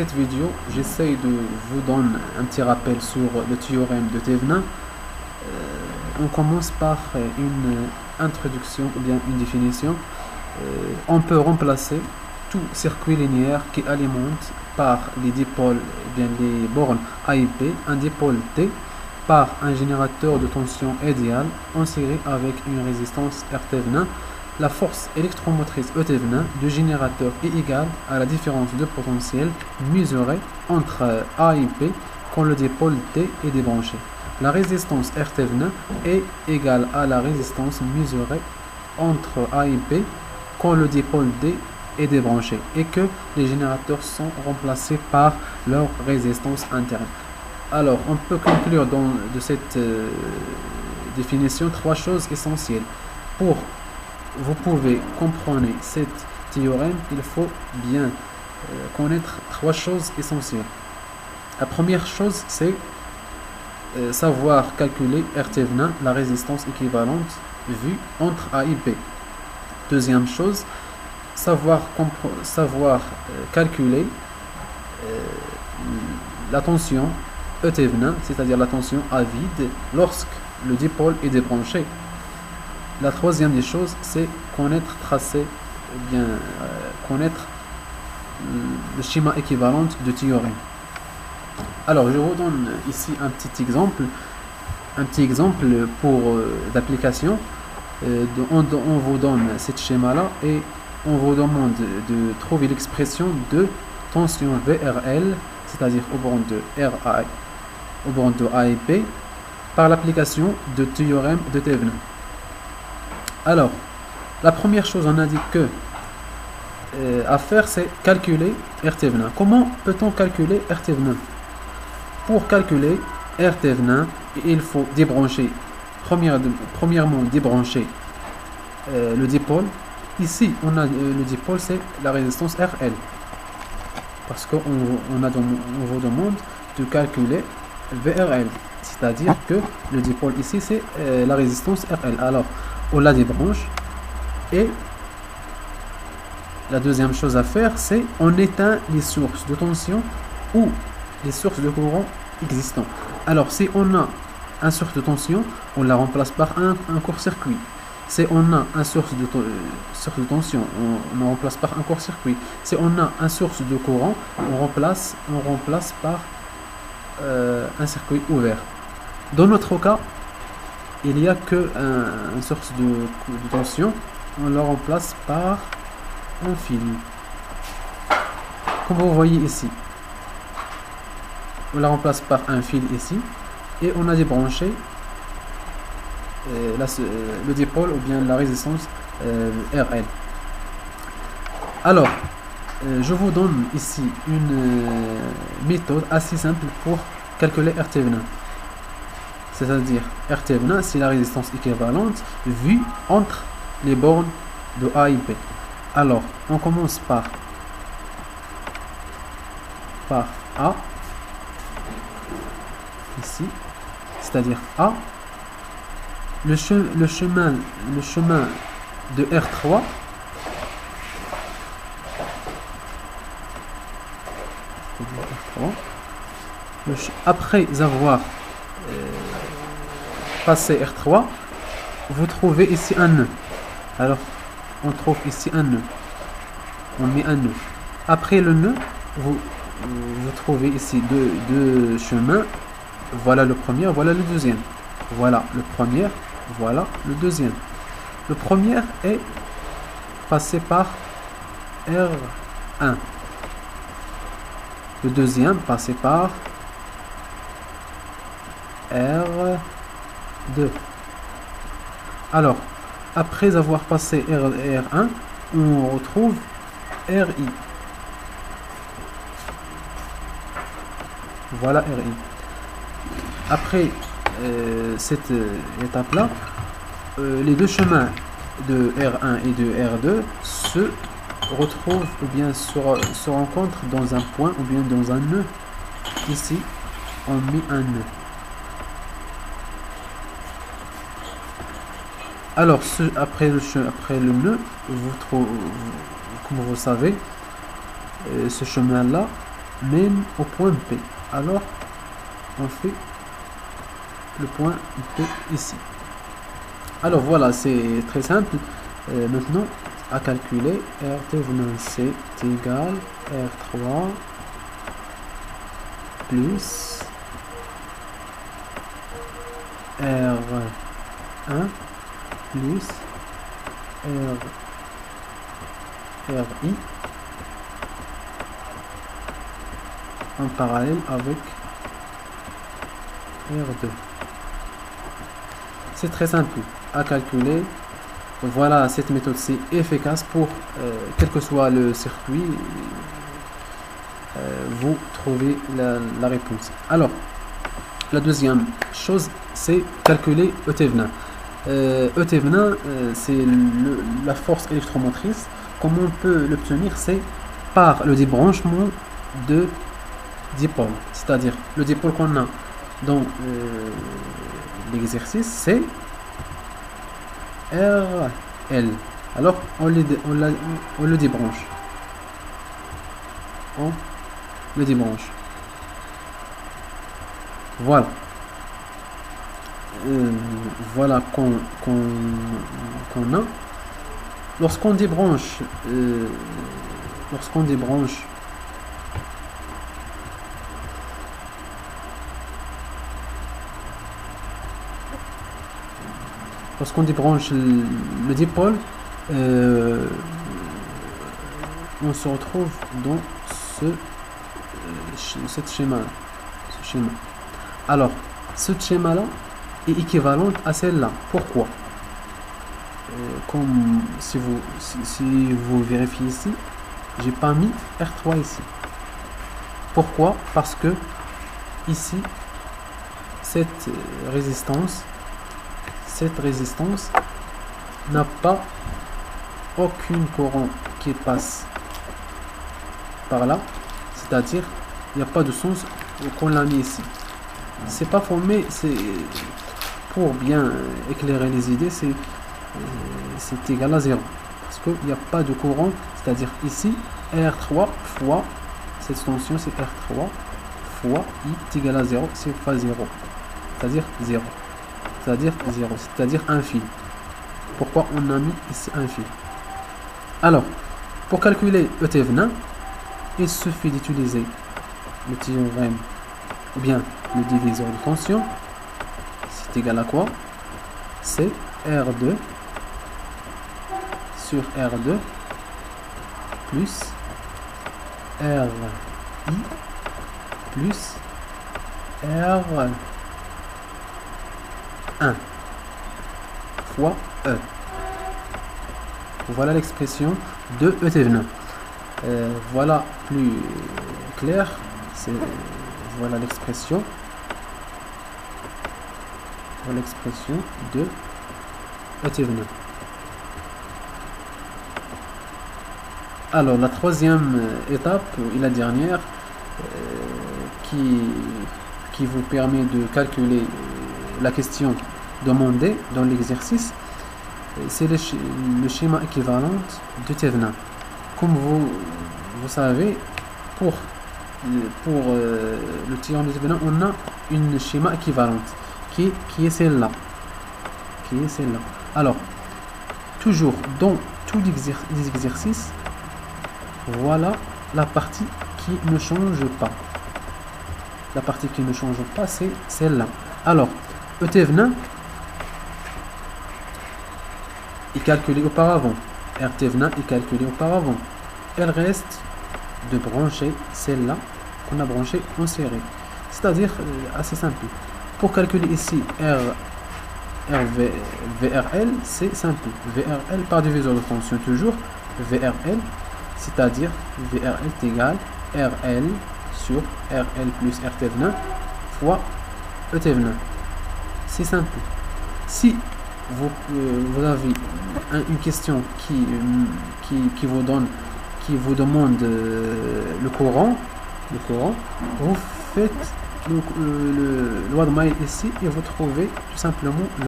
Cette vidéo, j'essaye de vous donner un petit rappel sur le théorème de Thevenin. On commence par une introduction ou bien une définition. On peut remplacer tout circuit linéaire qui alimente par les dipôles, bien les bornes A et B, un dipôle T par un générateur de tension idéal en série avec une résistance R Thevenin. La force électromotrice E Thevenin du générateur est égale à la différence de potentiel mesurée entre A et P quand le dipôle T est débranché. La résistance R Thevenin est égale à la résistance mesurée entre A et P quand le dipôle D est débranché et que les générateurs sont remplacés par leur résistance interne. Alors, on peut conclure de cette définition trois choses essentielles. Vous pouvez comprendre cet théorème, il faut bien connaître trois choses essentielles. La première chose, c'est savoir calculer R Thevenin, la résistance équivalente vue entre A et B. Deuxième chose, savoir calculer la tension E Thevenin, c'est-à-dire la tension à vide lorsque le dipôle est débranché. La troisième des choses, c'est connaître le schéma équivalent de théorème. Alors, je vous donne ici un petit exemple pour d'application. On vous donne ce schéma-là et on vous demande de trouver l'expression de tension VRL, c'est-à-dire au borne de A et B, par l'application de théorème de Thevenin. Alors, la première chose, on a dit que à faire, c'est calculer R Thevenin. Comment peut-on calculer R Thevenin? Pour calculer R Thevenin, il faut débrancher, premièrement débrancher le dipôle. Ici, on a le dipôle, c'est la résistance RL. Parce qu'on vous demande de calculer VRL. C'est-à-dire que le dipôle ici, c'est la résistance RL. Alors, on la débranche et la deuxième chose à faire, c'est on éteint les sources de tension ou les sources de courant existants. Alors si on a une source de tension, on la remplace par un court-circuit. Si on a une source de tension, on la remplace par un court-circuit. Si on a une source de courant, on remplace par un circuit ouvert. Dans notre cas, il n'y a que une source de tension, on la remplace par un fil. Comme vous voyez ici, on la remplace par un fil ici et on a débranché le dipôle ou bien la résistance RL. Alors, je vous donne ici une méthode assez simple pour calculer R Thevenin. C'est-à-dire, R Thevenin, c'est la résistance équivalente vue entre les bornes de A et B. Alors, on commence par A, ici, c'est-à-dire A. Le chemin de R3, après avoir passé R3, vous trouvez ici un nœud. Alors, on trouve ici un nœud. On met un nœud. Après le nœud, vous trouvez ici deux chemins. Voilà le premier, voilà le deuxième. Voilà le premier, voilà le deuxième. Le premier est passé par R1. Le deuxième passé par R2. Alors, après avoir passé R1, on retrouve RI. Voilà RI. Après cette étape-là, les deux chemins de R1 et de R2 se retrouvent ou bien se rencontrent dans un point ou bien dans un nœud. Ici, on met un nœud. Alors, après le nœud, comme vous savez, ce chemin-là mène au point P. Alors, on fait le point P ici. Alors voilà, c'est très simple. Maintenant, à calculer, RT venant C est égal R3 plus R1 plus RI en parallèle avec R2. C'est très simple à calculer. Voilà, cette méthode c'est efficace pour quel que soit le circuit, vous trouvez la réponse. Alors, la deuxième chose, c'est calculer ET-venin. ET-venin, c'est la force électromotrice. Comment on peut l'obtenir? C'est par le débranchement de dipôles. C'est-à-dire, le dipôle qu'on a dans l'exercice, c'est RL. Alors, on le débranche. On le débranche. Voilà. Voilà qu'on a. Lorsqu'on débranche, lorsqu'on débranche le dipôle, on se retrouve dans ce schéma. Alors, ce schéma-là est équivalent à celle-là. Pourquoi? Comme si vous vérifiez ici, j'ai pas mis R3 ici. Pourquoi? Parce que ici, cette résistance n'a pas aucun courant qui passe par là, c'est-à-dire il n'y a pas de sens qu'on l'a mis ici. C'est pas formé, c'est pour bien éclairer les idées, c'est égal à 0 parce qu'il n'y a pas de courant, c'est-à-dire ici R3 fois cette tension, c'est R3 fois I est égal à 0, c'est pas 0, c'est-à-dire 0. C'est-à-dire un fil. Pourquoi on a mis ici un fil? Alors, pour calculer ET-venin, il suffit d'utiliser le théorème ou bien le diviseur de tension. C'est égal à quoi? C'est R2 sur R2 plus RI plus R1 fois E. Voilà l'expression de ET-venin. Voilà plus clair. Voilà l'expression. Voilà l'expression de ET-venin. Alors la troisième étape et la dernière qui vous permet de calculer la question demandée dans l'exercice, c'est le schéma équivalent de ET-venin. Comme vous savez, pour le théorème de ET-venin, on a une schéma équivalente qui est celle-là. Alors, toujours dans tous les exercices, voilà la partie qui ne change pas. La partie qui ne change pas, c'est celle-là. Alors, ET-venin est calculé auparavant. RT-venin est calculé auparavant. Elle reste de brancher celle-là qu'on a branchée en série. C'est-à-dire assez simple. Pour calculer ici VRL, c'est simple. VRL par diviseur de tension toujours. VRL, c'est-à-dire VRL est égal RL sur RL plus RT-venin fois ET-venin. C'est simple. Si vous avez une question qui vous demande le courant, vous faites le loi de Maille ici et vous trouvez tout simplement